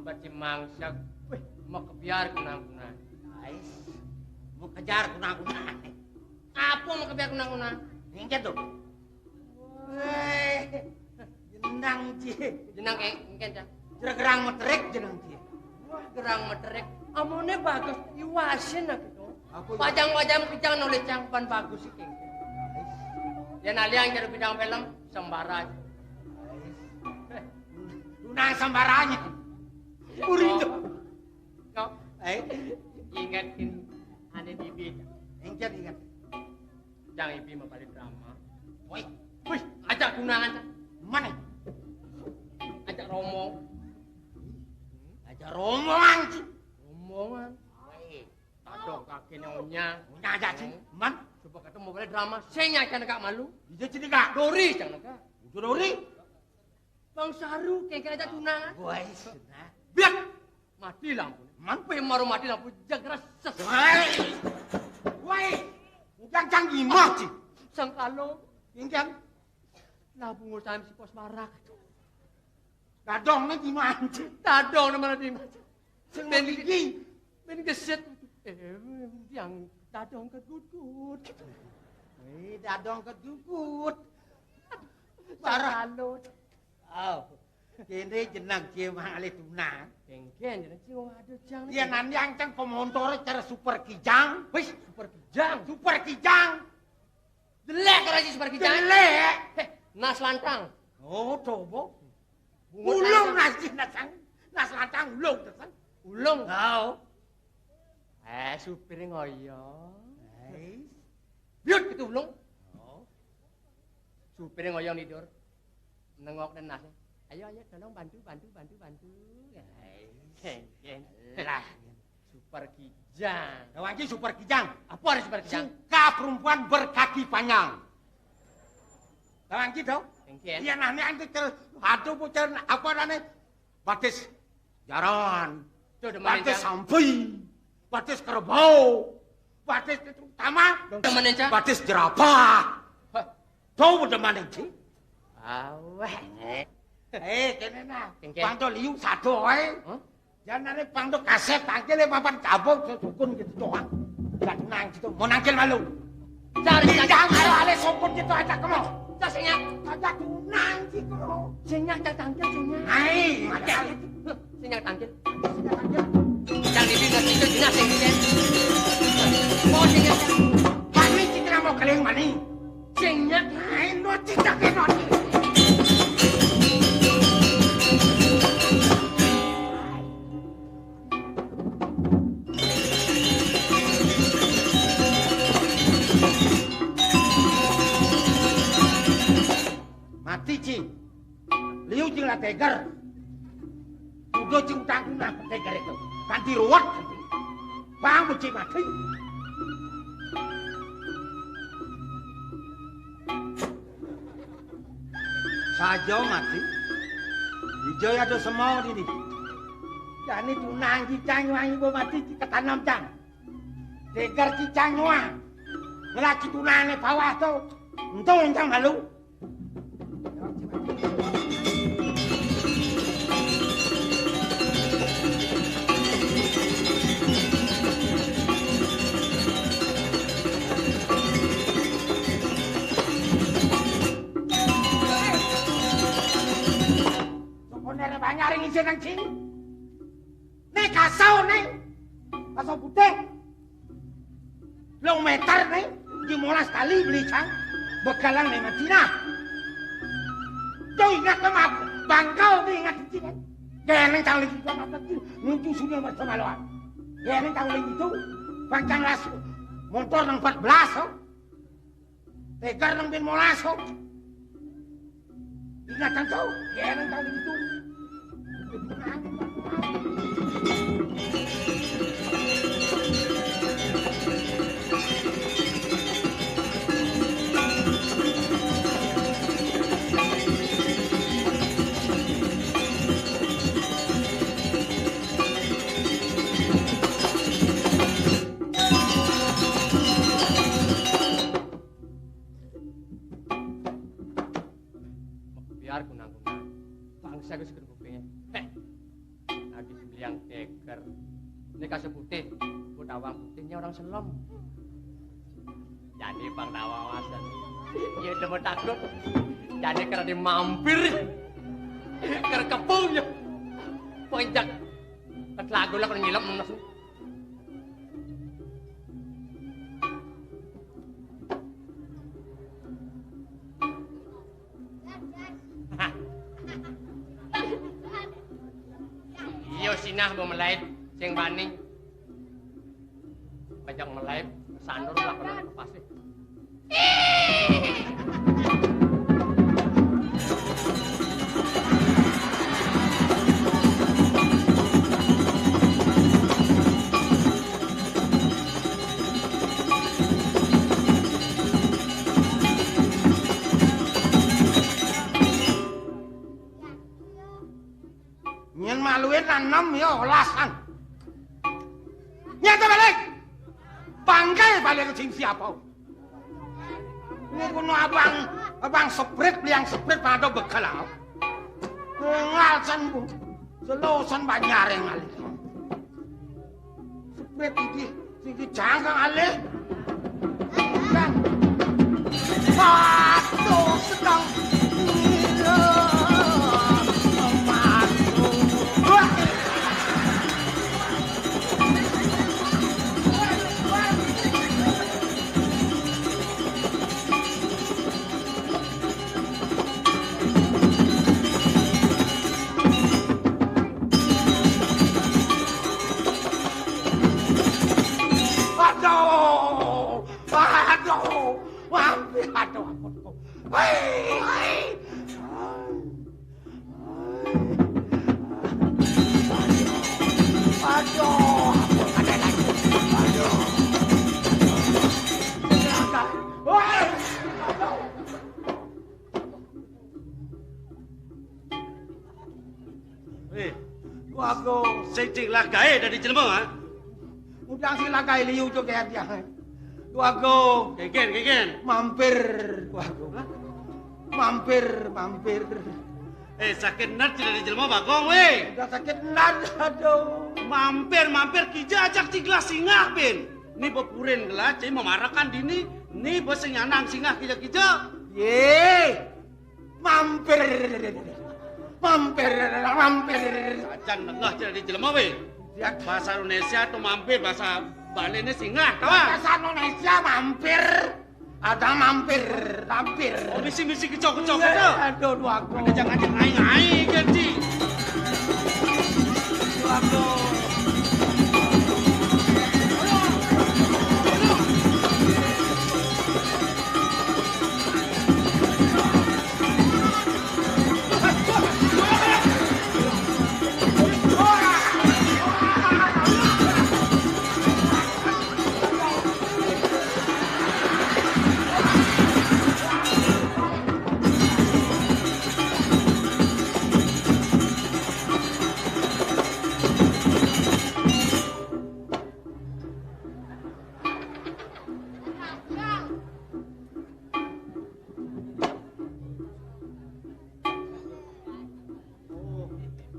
sambat si mangsak. Wih, mau kebiar kunang-kunang. Ais, mau kejar kunang-kunang. Apa mau kebiar kunang-kunang? Ingkat tuh. Weh, jenang cie. Jenang engken cah. Gerang meterik jenang cie. Wah, gerang meterik. Amone bagus, iwasin aku tuh. Aku Pajang-pajang pijang nulis cangpan bagus sih keng. Yan aliang jadi bidang film sembarang. Tunang sembaranya. Urito. Kau, ingatin ane bibi. Ingkat ingat. Jangan ibi mau balik drama. Woi, Wih, ajak tunangan cah. mana? Ajak romo. Aja rombongan cie. Rombongan. Tadok kaki nyonya. Ngajak cie. Man, Coba ketemu balik drama. Saya jangan gak malu. bisa cie kak. Dori jangan gak. Dori. Bang Saru kayak ajak tunangan. Woi, senang. Biar mati lampu. Man, Pemaru mati lampu jaga ses. woi, bukan canggih mah cie. Sang kalau Ingkat. labung usaham si pos marak. Dadong nih gimana cie? Tadong na mana di mana. Sing mau gigi. Ben geset. Yang tadong kegut-gut. Wih, dadong kedugut. Parah. Oh, kene jenang cie mah ale tunang. Kengken jadi cium ada jang. Dia nanyang cang pemontore cara super kijang. Wih, super kijang. Super kijang. Jelek kalau si super kijang. Jelek. Heh, nas lantang. Oh, coba. Bungut Ulung lantang. nasi nasang. Nas lantang ulung nasang. Ulung. Oh. Supir ngoyo. Hey. Biut itu ulung. Oh. Supir ngoyo tidur. Nengok dan nasnya. Ayo tolong bantu. Kengken. Lah. Super kijang. Kawan ki super kijang. Apa ada super kijang? Suka perempuan berkaki panjang. Kawan ki tau? Kengken. Dia nanya itu aduh bocor apa namanya? Batis jaran. Tuh demen Batis jang. sampai. Batis kerbau. Batis itu utama. Demen jang. Batis jerapah. Tahu demen itu? Aweh. Kene nah. Kengken. Pangdo liu satu wae. Hah? Jangan ada pangdo kaset tangkil papan cabut sukun gitu doang. Enggak nang gitu. Mau nangkil malu. Cari Tidak ale sopun gitu aja kamu. Senyak. Aja tunang gitu. Senyak tangkil senyak. Hai, ada Senyak tangkil. Jangan dibina itu dina kengken. Mau senyak. Mani citra mau keling mani. Senyak. Hai, no citra ke no. Mati ci. Liu jeung la tegar. Udah jeung tangkuna tegar itu. Ganti ruwet. Bang beci mati. Saja mati. Hijau ada semau ini. Yani tunang cicang wangi bo mati ketanam cang. Tegar cicang wah. Ngelaki tunane bawah tuh. Untung cang malu. Sokonere banyak ring isin nang sini. Nih kasau nih. Kasau putih. Long meter nih. Dimolas kali beli cang. Bekalan nih Madinah. Kau ingat sama bangkau tu ingat itu kan? Jangan tahu lagi tu apa tu muncul sudah bersama lawan. Jangan tahu lagi tu bangkang las motor nang 14 oh. Tegar nang bin molas oh. Ingat kan kau? Jangan tahu lagi tu. yang deger. Ini kasih putih, Bang Tawang putihnya orang Selom. Jadi Bang Tawang wasan. Ya udah takut. Jadi karena dia mampir. Karena kepungnya. Penjak. Ketlagu lah kalau nyilap menes. Iyo sinah bawa melaid. Sing bani. Pajak melaid. Sandur lah kalau pasti. Nyen maluin nanem ya olasan. Nyata balik. Bangkai balik ke sing siapa? Ini kuno abang seprit liang seprit pada bekal. Ngalsan bu. Selosan banyak yang alih. Seprit iki jangkang alih. Bang. Aduh sedang. Aduh, ampun. Aduh, ada lagi. Aduh. Wago, sing lagae dari Jelmo ha? Udang sing lagae liu jo kayak dia. Wago, Keken. mampir. Wago. Mampir. Sakit nat dari Jelmo bagong we. Udah sakit nan, aduh. Mampir kija ajak ciglas singah pin. Ni bepurin gelas, cai memarakan dini. Ni besing anang singah kija. Ye. Mampir. Acan nengah dari Jelmo we. Bahasa Indonesia tu mampir, bahasa Bali ini singah, kawan. Bahasa Indonesia mampir. Ada mampir. Oh, misi kecok-kecok itu. Aduh, aku. Ada jangan ngai-ngai ganti. Aku.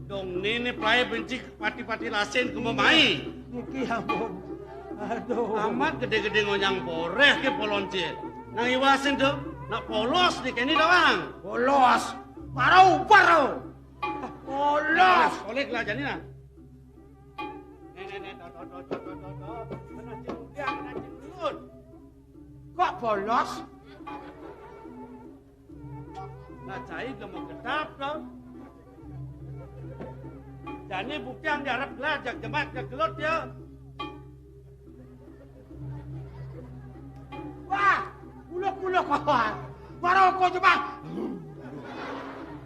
Dong ini playa benci pati-pati lasen ke memai. Iki ampun. Aduh. Amat gede-gede ngonyang poreh ke polonce. Nang iwasin tuh, nak polos di kini doang. Polos. Marau baro. Polos. Kolek lah jadi nah. Nenek, tot. Menacin udiang, menacin ulut. Kok polos? Nah, cai gemuk ketap tuh. Jadi bukti yang diharap gelajak jemaat ke gelut ya. Wah, uluk kawan. Marau kau coba.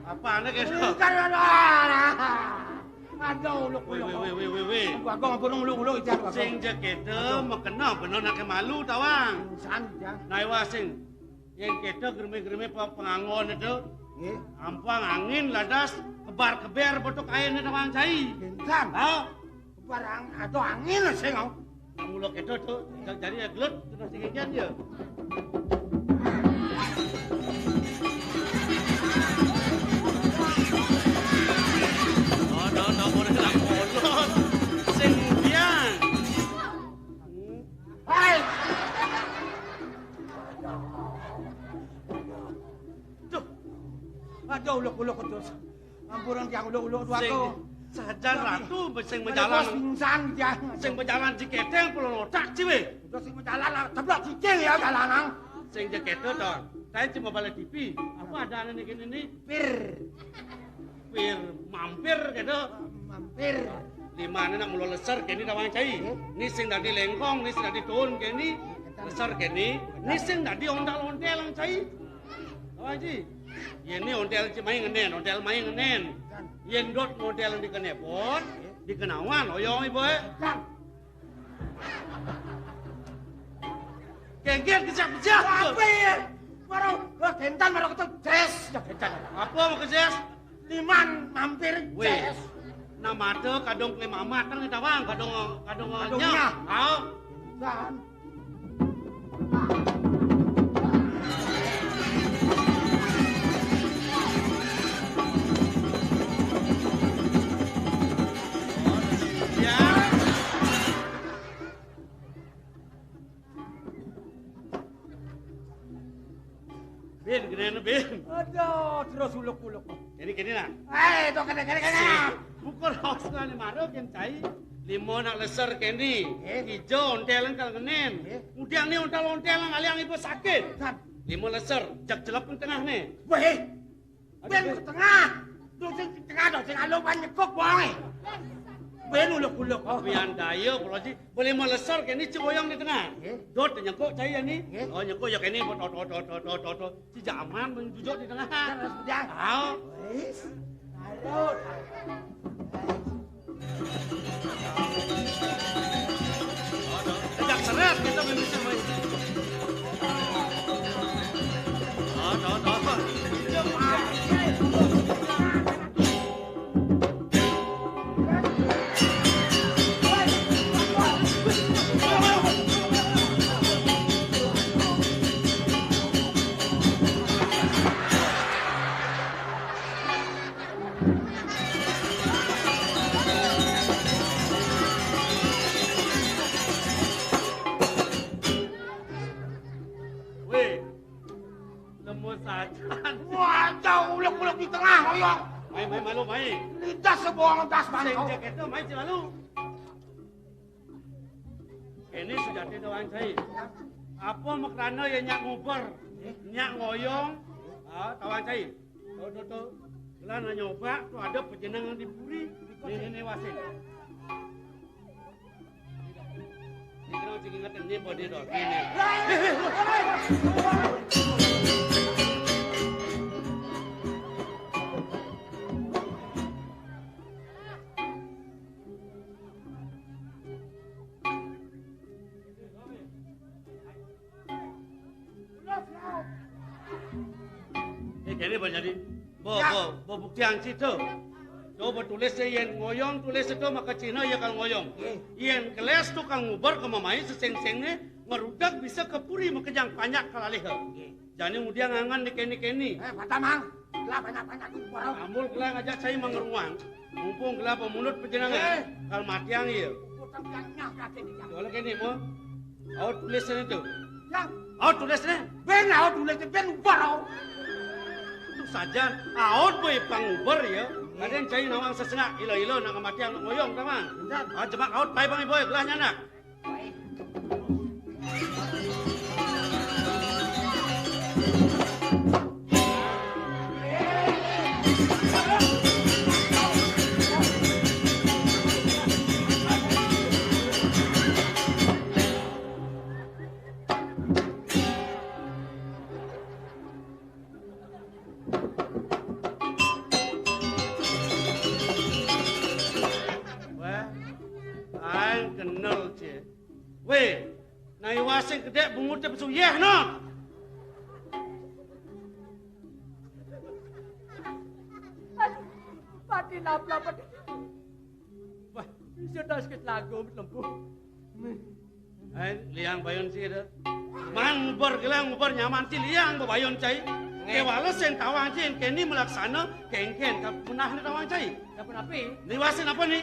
Apa anak itu? Ikan ada. Aduh, uluk. Wih. Gua ngampun uluk ikan. Sing je kita makena benar nak malu tawang. San ya. Naiwa sing yang kita germe pengangon itu. Ampang angin ladas kebar-keber botok air ni tawang cai. Bintang. Ha? Barang atau angin sing au. Mulak itu tu jadi gelut terus singian dia. No, boleh lang. yang uluk-uluk tu Sing aku. sajan ratu sing Bos berjalan. pingsan dia. Sing berjalan di keteng pulau otak sih weh. Udah sing jalan lah, ceblok cicing ya jalanan. Sing jaket tu dong. Saya cuma balik TV. Apa ada anak ini? Pir. Pir mampir gitu. Mampir. Di mana nak mulu lesar kini dawang cai. Ni sing dadi lengkong, ni sing dadi tuhun kini. Lesar kini. Ni sing dadi ondal-ondel lang cai. Dawang cai. Ini ondel cai main ngenen, ondel main ngenen. Yen dot model di kenepot, di kenawan oyong ibu. Kengket kejap-kejap. Apa ya? Baru, kentan baru ketemu jes. Ya kentan. Apa mau kejes? Liman mampir Weh, jes. nama tu kadung klaim amat kan kita bang, kadung Kadungnya. nya. Au. Dan. Ya. Bin, kena bin. Aduh, terus uluk-uluk. Kini nak. Tu kena. Pukul haus ni maro ken cai. Limo nak lesar kini. Hijau ontelan kal kenen. Udiang ni ontelan aliang ibu sakit. Dan. Limo lesar, jak jelap ke tengah ni. Weh, ben ke tengah. Tu sing tengah dah, sing alo banyak kok boy. Ben uluk-uluk. Pian daya pula ji. Boleh mau lesar kini ciboyong di tengah. Dot nyekok cai ni. Oh nyekok ya kini tot. Si zaman menjujuk di tengah. Terus dia. Au. Wes. Halo. Jak seret kita memisi mai. Weh, lemu sajan. Wah, jauh uluk-uluk di tengah koyong. Mai malu mai. Lidah sebuang das Sing bangkau. jaket tu mai malu. Ini sudah tidak wang saya. Apa makrana yang nyak nguber, nyak ngoyong, tawang saya. Tu. Kelan nyoba tu ada pejenengan di puri. Ini wasin. Ini kena cik ingat ni body dog. Ini. Kini berjadi. Bo bukti ang situ. Coba tulis yen ngoyong tulis itu maka Cina ya kang ngoyong. Yen keles tu kang ngubar ke mamai seseng-sengnya ngerudak bisa ke puri makejang banyak kalalih. Jadi kemudian ngangan di keni. Patamang. Lah banyak-banyak tu borong. Ambul kela ngajak saya mengeruang. Mumpung kela pemunut pejenangan. Kal matiang iya. Utang banyak kate dia. Soalnya kini mo. Awak tulis itu. Yang Awak tulisnya. ben awak tulis ben borong. Itu saja. Awak boy pangubar ya. Kadang cai nawang sesengak ilo-ilo nak matiang nak ngoyong tamang. Cemak awak pai bang boy kelahnya nak. Kenal je. Weh, nai wasing kedek bungut dia besuyeh no. Pati napla pati. Wah, bisa dah sikit lagu lembu. Liang bayon sih ada. Man ngubar nyaman ti liang bayon cai. Kewala sen tawang cai kini melaksana kengken tak punah ni tawang cai. Dapun api? Ni wasin apa ni?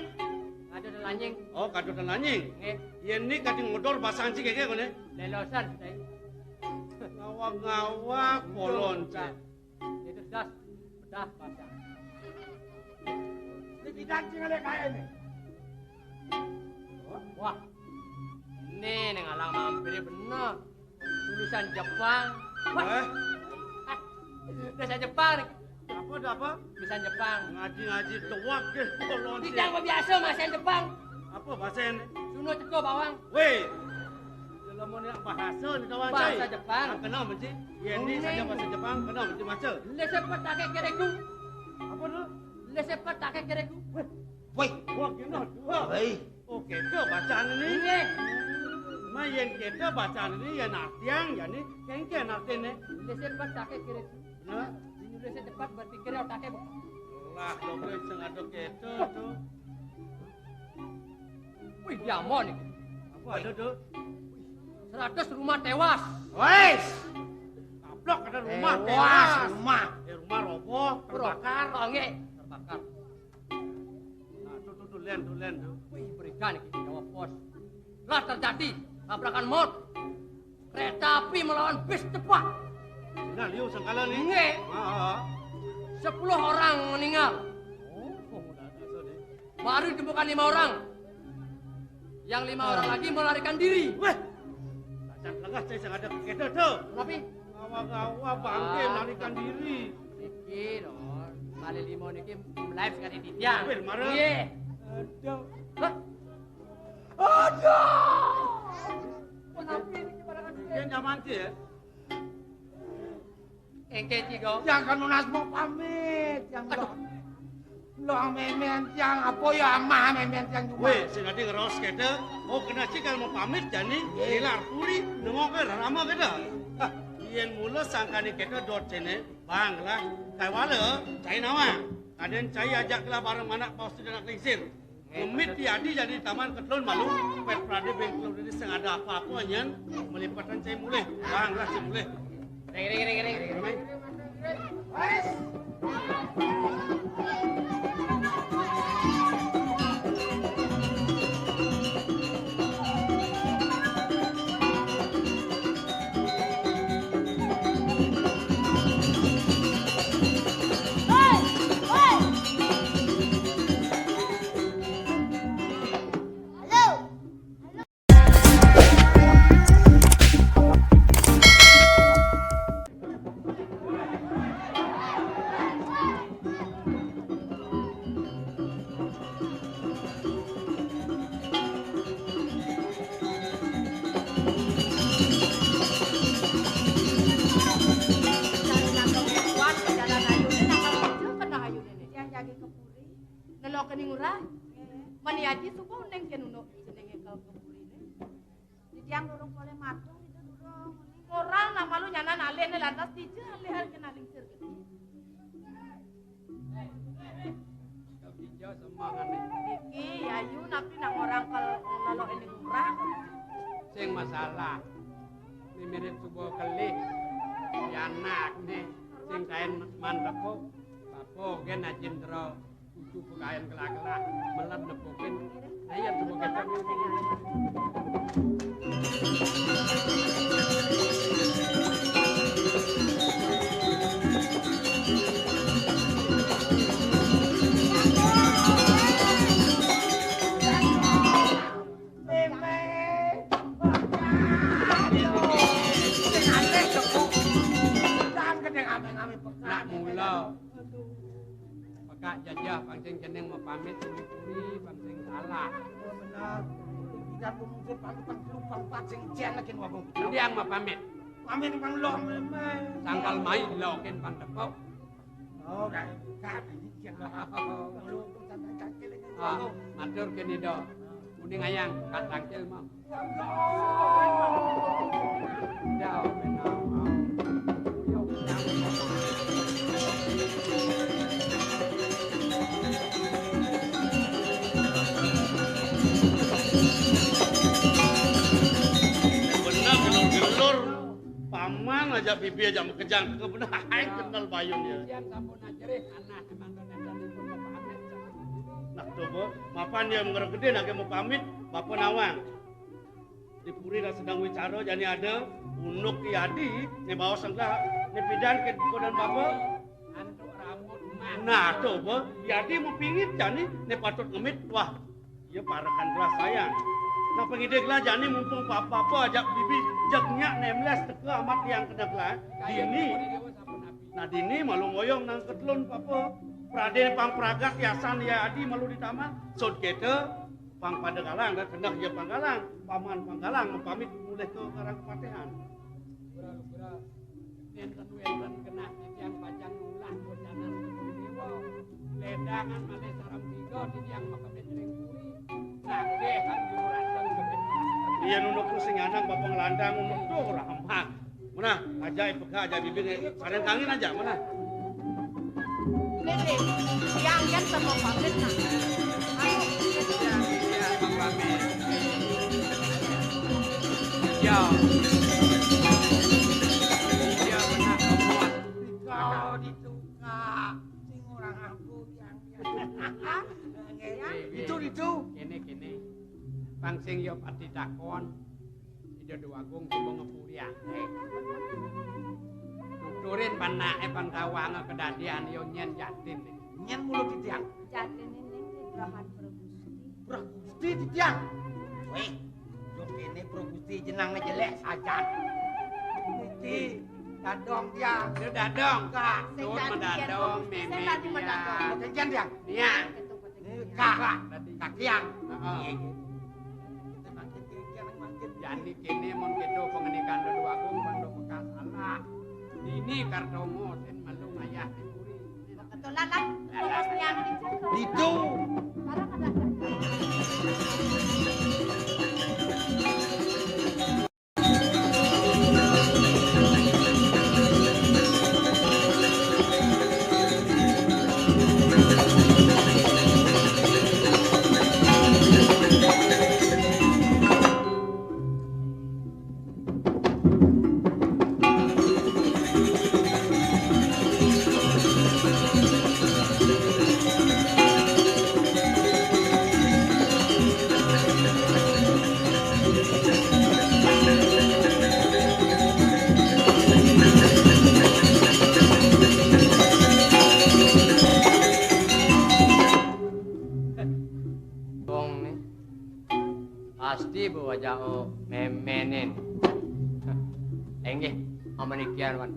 Ada lanying. Oh, kado dan lanying. Nggih, Yen ni kadang ngodor basang cai keke kone. lelosan sudah. Ngawak-ngawak polon cai. Itu das bedah pasang. bidan tinggal kayak ini. Wah, ini yang alang mampir bener. Lulusan Jepang. Wah, lulusan Jepang. Apa? Lulusan Jepang. Ngaji tuak ke kolon. Tidak apa biasa bahasa Jepang. Apa bahasa ini? Suno teko bawang. Weh. Kalau mau nak bahasa ni kawan cai. Bahasa Jepang. Kenal mesti. Ini saja bahasa Jepang, kenal mesti macam. Lesepat tak kereku. Apa tu? Lesepat tak kereku. Woi, Wah, kena dua. woi. Oh, kita bacaan ini. Ini. Mai yang kita bacaan ini yang artiang, yang ni kengken artinya. Lesepat tak kereku. Nah, Indonesia cepat berpikir otaknya. lah dokter sengaja kita tu. Wih, diamon nih. Apa ada tu? 100 rumah tewas. Wes. Tablok ada rumah Tewas rumah. Rumah roboh, terbakar. Terbakar. Terbakar. Nah, tu len tu. Wih, berikan nih jawab pos. Telah terjadi tabrakan maut. Kereta api melawan bis cepat. Nah, liu sengkala ni. Nge. Ah. 10 orang meninggal. Oh, dah asal ni. Baru ditemukan 5 orang. Yang 5 orang lagi melarikan diri. Weh. Tak lengah saya sengaja kita tu. Tapi Awak-awak bangke melarikan diri. niki dong. Kali 5 niki live sekali di tiang. Weh, marah. Iya. Aduh. Hah? Aduh. Kenapa ini barangan Dia nyaman sih ya. engke cigo. Yang kan lunas mau pamit, yang lo memen yang apa ya amah memen yang juga. Weh, sengaja ngeros kita. Oh, kena cikal mau pamit jadi hilang puli. Nengok ke rama kita. Ian mula sangkani kita dot sini. Bang lah. Kai wala, cai nawa. Kadang cai ajak lah bareng anak paus tu nak lingsir. Ngemit tiadi jadi taman ketelun malu. Pet prade bengkel ini sengaja apa-apa nyen. Melipatan cai mulai. Bang lah cai mulai. Ring. Ramai. Wes. Maniaji suku neng kenuno jenenge ke kepurine. Didiang durung boleh matung itu durung. Orang nama lu nyanan alih ne lantas dije alih hal kena lingsir gitu. Hijau semangat nih. Iki ayu napi nang orang kalau ini murah. Sing masalah. Ini mirip sebuah kelih. Ya anak nih. Sing kain mandepo. Papo gen ajin tero. Kucu pekain kelak-kelak. Melat nepokin. Ayo sebuah kita. Nak mula. Pekak jajah pancing jeneng mau pamit puri pancing salah. Benar. Tidak mungkin pamitan lupa pacing jen lagi ngomong. Diang mau pamit. Pamit bang lo memang. Tanggal Mai lokin pandepo. Oh, kan ini jen lo. Lu santai cakil ini. Ah, matur kene do. Kuning ayang kat tangkil mah. Jauh menang. Benar gelur-gelur. Paman aja bibi aja mau kejang. Benar kenal bayun ya. Siang sampun ajarih anak emang dan pun mau pamit. Nah coba, mapan dia mengeruk gede nak mau pamit, bapa nawang. Di puri dah sedang bicara, jadi ada unuk tiadi, ni bawa sangka, ni pidan ke kodan bapa. Antuk rambut mah. Nah, coba, jadi mau pingit jani, ne patut ngemit, wah, iya parakan kelas sayang. Nah, pengidik lah jani mumpung papa ajak bibi jeknya nemles teke amat yang kena kelah. Dini, nah dini malu ngoyong nang ketlun papa. Praden pang pragat yasan ya adi malu di taman. Sod kete, pang pada galang dan kendak ya pang galang. Paman pang galang mempamit mulai ke karang kepatehan. Pura-pura enten kena yang pajang ulah bocanan dewa. Ledangan malih saram tiga di yang makamit ring puri. Nage kan diurandang kebet. Iya nunuk ku sing anang babang landang nunuk tuh ramah. Mana aja ipeka aja bibir sareng kangin aja mana. Lele, yang kan sama pamit nah. Ayo, Ya, Bang Pamit. Ya. Ya benar kamu. Kau ditukar sing orang aku yang itu Kene. Bang sing yo pati takon. Ida duagung coba ngepurian. Tuturin panake pan kawang kedadian yo nyen jatin. nyen mulut ditiang. jatin ini Rahan Pragusti. Pragusti ditiang. Weh, yo kene Pragusti jenangnya jelek saja. Niki dadong dia. Dia dadong. Kak, Tur mendadong meme. Saya tadi mendadong. potensian dia. Iya. Kak, kakiang. Heeh. Kita makin tiga nang makin. Jadi kene mon kedo pengenikan dua agung pondok bekas salah. Dini kartomo sen malu ngayah tipuri. Kebetulan lah, fokusnya di Itu. Sekarang ada. Pasti bawa jauh memenin. Enggih, amanikian wan.